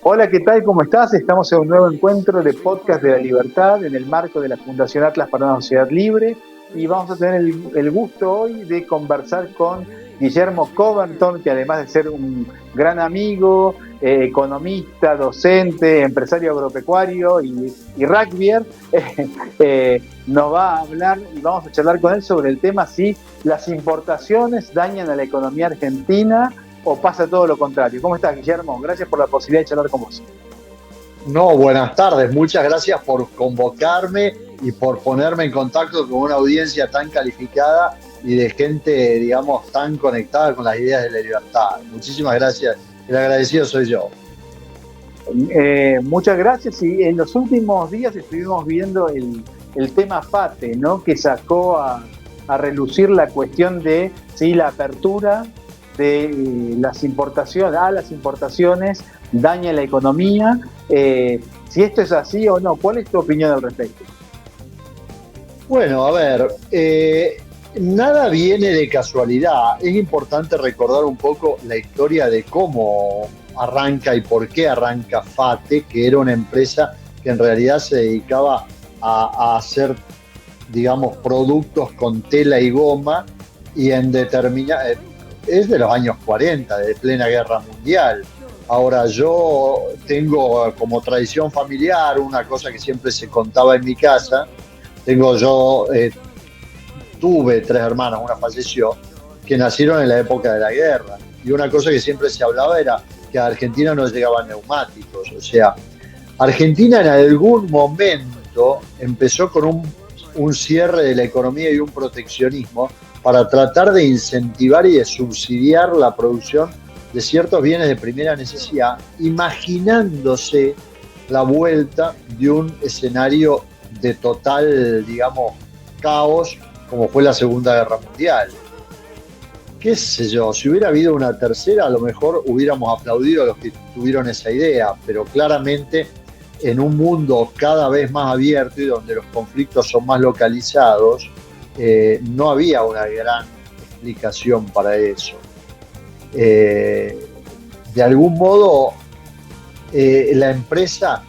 Hola, ¿qué tal? ¿Cómo estás? Estamos en un nuevo encuentro de Podcast de la Libertad en el marco de la Fundación Atlas para una Sociedad Libre y vamos a tener el gusto hoy de conversar con Guillermo Coverton, que además de ser un gran amigo, economista, docente, empresario agropecuario y rugbyer, nos va a hablar y vamos a charlar con él sobre el tema si las importaciones dañan a la economía argentina o pasa todo lo contrario. ¿Cómo estás, Guillermo? Gracias por la posibilidad de charlar con vos. No, buenas tardes. Muchas gracias por convocarme y por ponerme en contacto con una audiencia tan calificada y de gente, digamos, tan conectada con las ideas de la libertad. Muchísimas gracias. El agradecido soy yo. Muchas gracias. Y en los últimos días estuvimos viendo el tema FATE, ¿no? Que sacó a relucir la cuestión de ¿sí? La apertura de las importaciones daña la economía. Si esto es así o no, ¿cuál es tu opinión al respecto? Bueno, a ver, nada viene de casualidad. Es importante recordar un poco la historia de cómo arranca y por qué arranca FATE, que era una empresa que en realidad se dedicaba a hacer, digamos, productos con tela y goma y en determinada... Es de los años 40, de plena guerra mundial. Ahora, yo tengo como tradición familiar una cosa que siempre se contaba en mi casa. Tuve tres hermanas, una falleció, que nacieron en la época de la guerra. Y una cosa que siempre se hablaba era que a Argentina no llegaban neumáticos. O sea, Argentina en algún momento empezó con un cierre de la economía y un proteccionismo para tratar de incentivar y de subsidiar la producción de ciertos bienes de primera necesidad, imaginándose la vuelta de un escenario de total, digamos, caos, como fue la Segunda Guerra Mundial. Qué sé yo, si hubiera habido una tercera, a lo mejor hubiéramos aplaudido a los que tuvieron esa idea, pero claramente en un mundo cada vez más abierto y donde los conflictos son más localizados, no había una gran explicación para eso. De algún modo, la empresa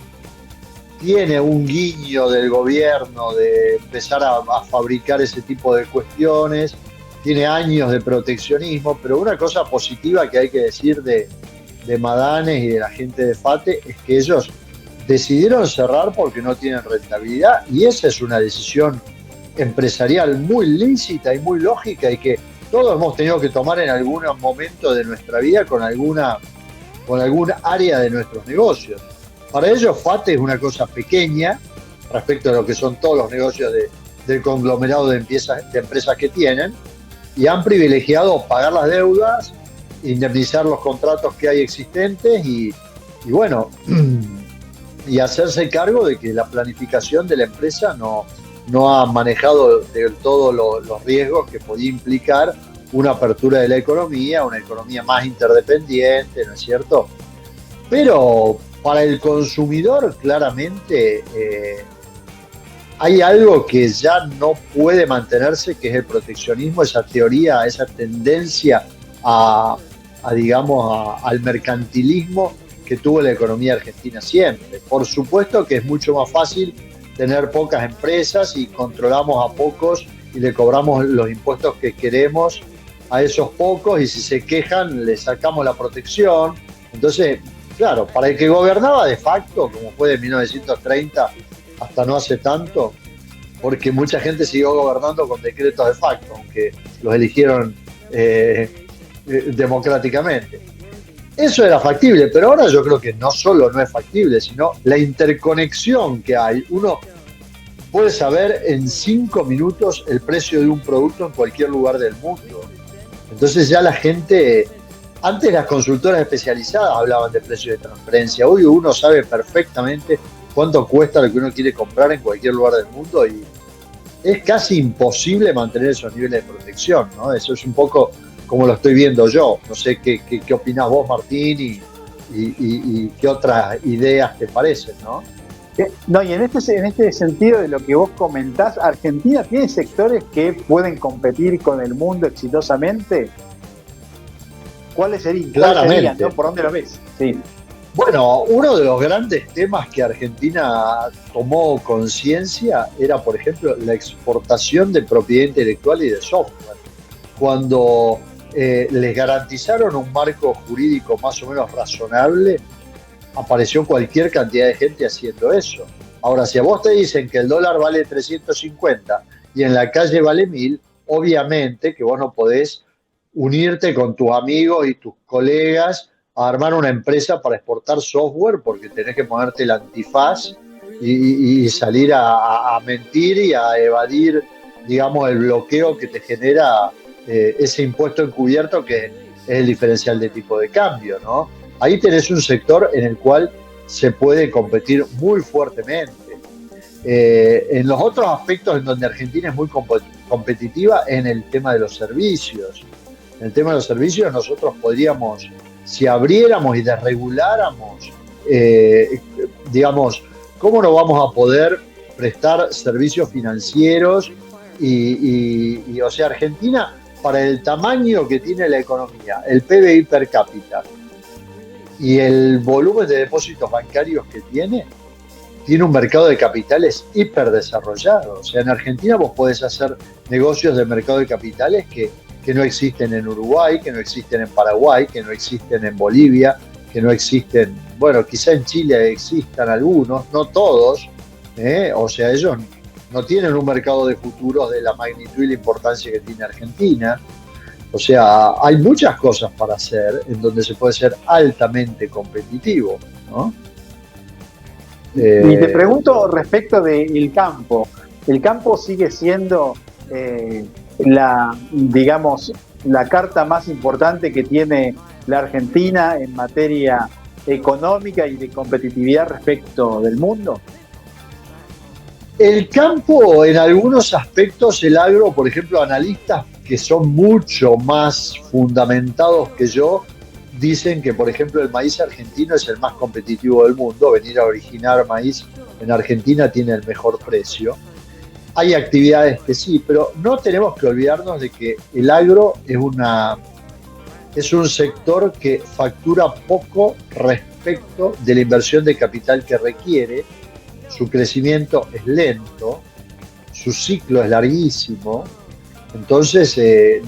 tiene un guiño del gobierno de empezar a fabricar ese tipo de cuestiones, tiene años de proteccionismo, pero una cosa positiva que hay que decir de Madanes y de la gente de FATE es que ellos decidieron cerrar porque no tienen rentabilidad y esa es una decisión empresarial muy lícita y muy lógica y que todos hemos tenido que tomar en algún momento de nuestra vida con alguna área de nuestros negocios. Para ellos FATE es una cosa pequeña respecto a lo que son todos los negocios del conglomerado de empresas que tienen y han privilegiado pagar las deudas, indemnizar los contratos que hay existentes y bueno, y hacerse cargo de que la planificación de la empresa no ha manejado del todo los riesgos que podía implicar una apertura de la economía, una economía más interdependiente, ¿no es cierto? Pero para el consumidor, claramente, hay algo que ya no puede mantenerse, que es el proteccionismo, esa teoría, esa tendencia al mercantilismo que tuvo la economía argentina siempre. Por supuesto que es mucho más fácil tener pocas empresas y controlamos a pocos y le cobramos los impuestos que queremos a esos pocos y si se quejan le sacamos la protección. Entonces, claro, para el que gobernaba de facto, como fue de 1930 hasta no hace tanto, porque mucha gente siguió gobernando con decretos de facto, aunque los eligieron democráticamente. Eso era factible, pero ahora yo creo que no solo no es factible, sino la interconexión que hay. Uno puede saber en 5 minutos el precio de un producto en cualquier lugar del mundo. Entonces ya la gente, antes las consultoras especializadas hablaban de precios de transferencia, hoy uno sabe perfectamente cuánto cuesta lo que uno quiere comprar en cualquier lugar del mundo y es casi imposible mantener esos niveles de protección, ¿no? Eso es un poco como lo estoy viendo yo. No sé qué opinás vos, Martín, y qué otras ideas te parecen, ¿no? No, y en este sentido de lo que vos comentás, ¿Argentina tiene sectores que pueden competir con el mundo exitosamente? ¿Cuáles serían? Claramente. ¿No? ¿Por dónde lo ves? Sí. Bueno, uno de los grandes temas que Argentina tomó conciencia era, por ejemplo, la exportación de propiedad intelectual y de software. Cuando les garantizaron un marco jurídico más o menos razonable, apareció cualquier cantidad de gente haciendo eso. Ahora, si a vos te dicen que el dólar vale 350 y en la calle vale 1000, obviamente que vos no podés unirte con tus amigos y tus colegas a armar una empresa para exportar software porque tenés que ponerte el antifaz y salir a mentir y a evadir, digamos, el bloqueo que te genera ese impuesto encubierto que es el diferencial de tipo de cambio, ¿no? Ahí tenés un sector en el cual se puede competir muy fuertemente. En los otros aspectos en donde Argentina es muy competitiva, en el tema de los servicios. En el tema de los servicios nosotros podríamos, si abriéramos y desreguláramos, digamos, ¿cómo no vamos a poder prestar servicios financieros? O sea, Argentina, para el tamaño que tiene la economía, el PBI per cápita y el volumen de depósitos bancarios que tiene un mercado de capitales hiperdesarrollado. O sea, en Argentina vos podés hacer negocios de mercado de capitales que no existen en Uruguay, que no existen en Paraguay, que no existen en Bolivia, que no existen, bueno, quizá en Chile existan algunos, no todos, o sea, ellos no tienen un mercado de futuros de la magnitud y la importancia que tiene Argentina. O sea, hay muchas cosas para hacer en donde se puede ser altamente competitivo, ¿no? Y te pregunto respecto del campo. ¿El campo sigue siendo digamos, la carta más importante que tiene la Argentina en materia económica y de competitividad respecto del mundo? El campo, en algunos aspectos, el agro, por ejemplo, analistas que son mucho más fundamentados que yo, dicen que, por ejemplo, el maíz argentino es el más competitivo del mundo. Venir a originar maíz en Argentina tiene el mejor precio. Hay actividades que sí, pero no tenemos que olvidarnos de que el agro es un sector que factura poco respecto de la inversión de capital que requiere. Su crecimiento es lento, su ciclo es larguísimo, entonces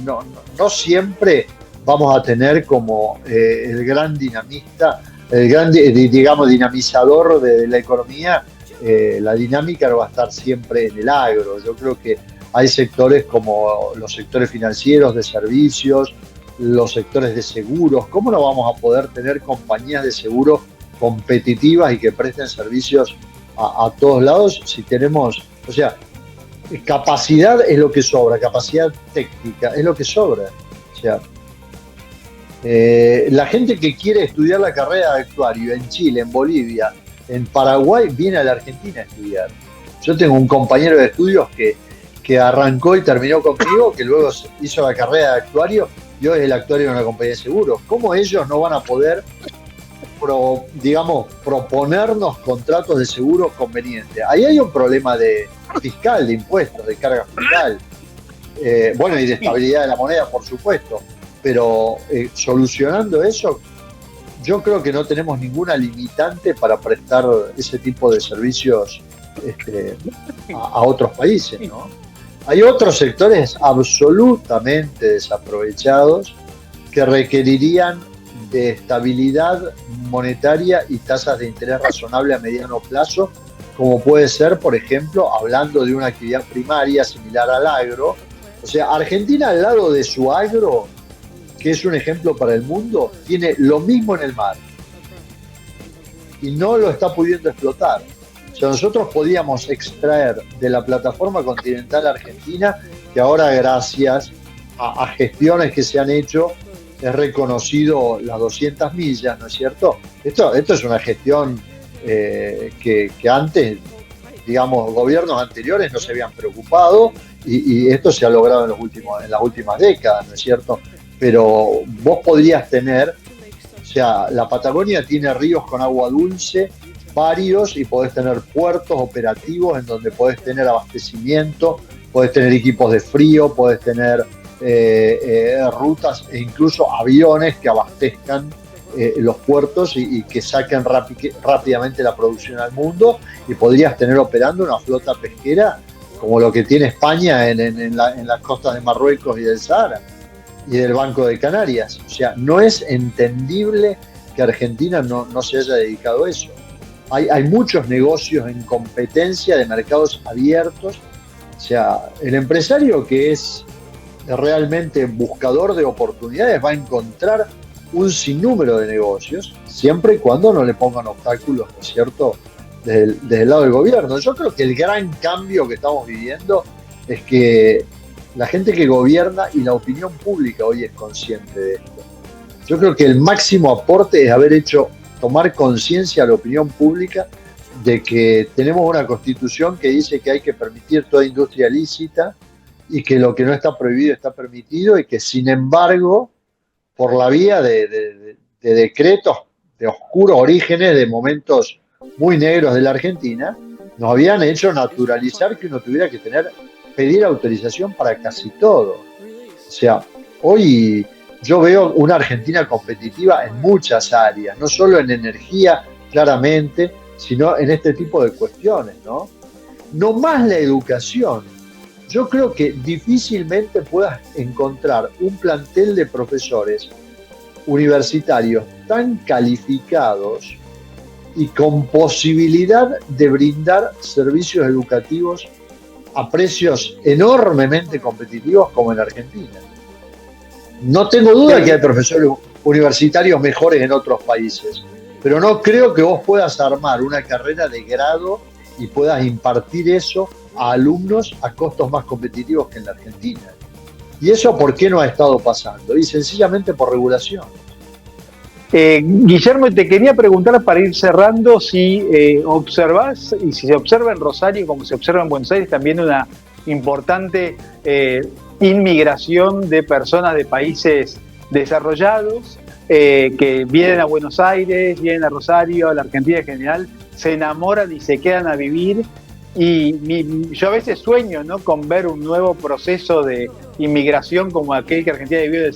no siempre vamos a tener como el gran dinamista, el gran, digamos, dinamizador de la economía. La dinámica no va a estar siempre en el agro. Yo creo que hay sectores como los sectores financieros, de servicios, los sectores de seguros. ¿Cómo no vamos a poder tener compañías de seguros competitivas y que presten servicios a todos lados si tenemos, o sea, capacidad es lo que sobra, capacidad técnica es lo que sobra? O sea, la gente que quiere estudiar la carrera de actuario en Chile, en Bolivia, en Paraguay, viene a la Argentina a estudiar. Yo tengo un compañero de estudios que arrancó y terminó conmigo, que luego hizo la carrera de actuario y hoy es el actuario de una compañía de seguros. ¿Cómo ellos no van a poder, proponernos contratos de seguro convenientes? Ahí hay un problema fiscal, de impuestos, de carga fiscal, bueno, y de estabilidad de la moneda, por supuesto, pero solucionando eso, yo creo que no tenemos ninguna limitante para prestar ese tipo de servicios a otros países, ¿no? Hay otros sectores absolutamente desaprovechados que requerirían de estabilidad monetaria y tasas de interés razonable a mediano plazo, como puede ser, por ejemplo, hablando de una actividad primaria similar al agro. O sea, Argentina, al lado de su agro, que es un ejemplo para el mundo, tiene lo mismo en el mar y no lo está pudiendo explotar. O sea, nosotros podíamos extraer de la plataforma continental argentina, que ahora gracias a gestiones que se han hecho es reconocido las 200 millas, ¿no es cierto? Esto es una gestión que antes, digamos, gobiernos anteriores no se habían preocupado y esto se ha logrado en las últimas décadas, ¿no es cierto? Pero vos podrías tener, o sea, la Patagonia tiene ríos con agua dulce, varios, y podés tener puertos operativos en donde podés tener abastecimiento, podés tener equipos de frío, podés tener rutas e incluso aviones que abastezcan los puertos y que saquen rápidamente la producción al mundo, y podrías tener operando una flota pesquera como lo que tiene España en las costas de Marruecos y del Sahara y del Banco de Canarias. O sea, no es entendible que Argentina no se haya dedicado a eso. Hay muchos negocios en competencia de mercados abiertos. O sea, el empresario que es realmente buscador de oportunidades va a encontrar un sinnúmero de negocios, siempre y cuando no le pongan obstáculos, ¿no es cierto?, desde el lado del gobierno. Yo creo que el gran cambio que estamos viviendo es que la gente que gobierna y la opinión pública hoy es consciente de esto. Yo creo que el máximo aporte es haber hecho tomar conciencia a la opinión pública de que tenemos una constitución que dice que hay que permitir toda industria lícita y que lo que no está prohibido está permitido, y que sin embargo, por la vía de decretos de oscuros orígenes, de momentos muy negros de la Argentina, nos habían hecho naturalizar que uno tuviera que pedir autorización para casi todo. O sea, hoy yo veo una Argentina competitiva en muchas áreas, no solo en energía, claramente, sino en este tipo de cuestiones, ¿no? No más la educación. Yo creo que difícilmente puedas encontrar un plantel de profesores universitarios tan calificados y con posibilidad de brindar servicios educativos a precios enormemente competitivos como en Argentina. No tengo duda de que hay profesores universitarios mejores en otros países, pero no creo que vos puedas armar una carrera de grado y puedas impartir eso a alumnos a costos más competitivos que en la Argentina. ¿Y eso por qué no ha estado pasando? Y sencillamente por regulación. Guillermo, te quería preguntar para ir cerrando si observás, y si se observa en Rosario como se observa en Buenos Aires, también una importante inmigración de personas de países desarrollados que vienen a Buenos Aires, vienen a Rosario, a la Argentina en general, se enamoran y se quedan a vivir. Y yo a veces sueño, ¿no?, con ver un nuevo proceso de inmigración como aquel que Argentina vivió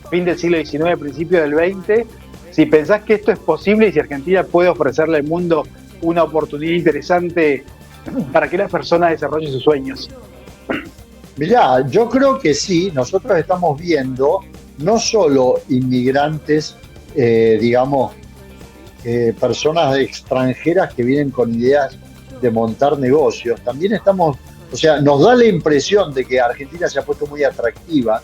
fin del siglo XIX, principio del XX. Si pensás que esto es posible y si Argentina puede ofrecerle al mundo una oportunidad interesante para que las personas desarrollen sus sueños. Mirá, yo creo que sí. Nosotros estamos viendo no solo inmigrantes, personas extranjeras que vienen con ideas de montar negocios. También nos da la impresión de que Argentina se ha puesto muy atractiva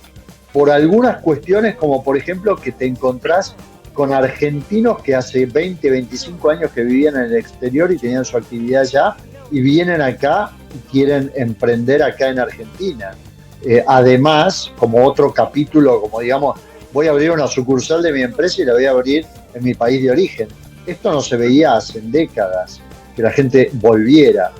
por algunas cuestiones, como por ejemplo que te encontrás con argentinos que hace 20, 25 años que vivían en el exterior y tenían su actividad allá, y vienen acá y quieren emprender acá en Argentina. Además, como otro capítulo, como digamos, voy a abrir una sucursal de mi empresa y la voy a abrir en mi país de origen. Esto no se veía hace décadas, que la gente volviera.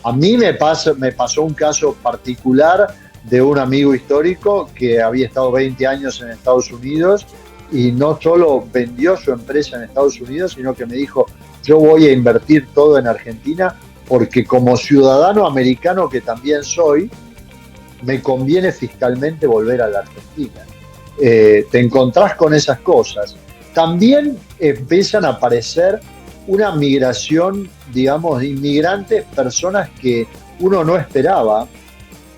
A mí me pasó un caso particular de un amigo histórico que había estado 20 años en Estados Unidos y no solo vendió su empresa en Estados Unidos, sino que me dijo: yo voy a invertir todo en Argentina porque como ciudadano americano que también soy, me conviene fiscalmente volver a la Argentina. Te encontrás con esas cosas. También empiezan a aparecer una migración, digamos, de inmigrantes, personas que uno no esperaba.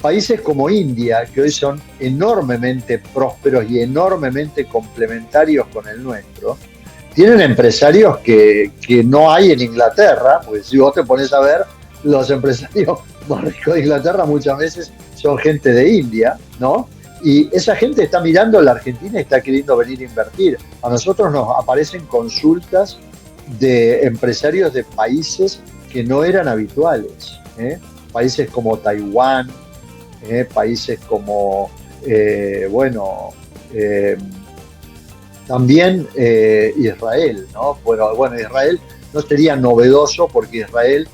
Países como India, que hoy son enormemente prósperos y enormemente complementarios con el nuestro, tienen empresarios que no hay en Inglaterra, porque si vos te pones a ver, los empresarios más ricos de Inglaterra muchas veces son gente de India, ¿no? Y esa gente está mirando a la Argentina y está queriendo venir a invertir. A nosotros nos aparecen consultas de empresarios de países que no eran habituales, países como Taiwán, países como, también Israel, ¿no? Bueno, Israel no sería novedoso porque Israel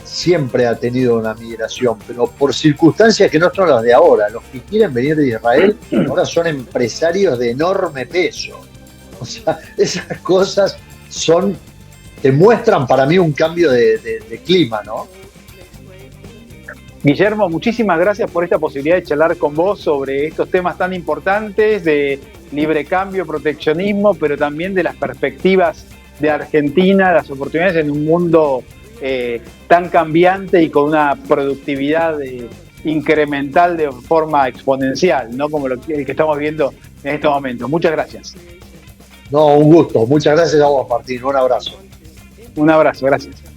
siempre ha tenido una migración, pero por circunstancias que no son las de ahora. Los que quieren venir de Israel ahora son empresarios de enorme peso. O sea, esas cosas te muestran para mí un cambio de clima, ¿no? Guillermo, muchísimas gracias por esta posibilidad de charlar con vos sobre estos temas tan importantes de libre cambio, proteccionismo, pero también de las perspectivas de Argentina, las oportunidades en un mundo tan cambiante y con una productividad incremental de forma exponencial, ¿no? Como el que estamos viendo en estos momentos. Muchas gracias. No, un gusto. Muchas gracias a vos, Martín. Un abrazo. Un abrazo, gracias.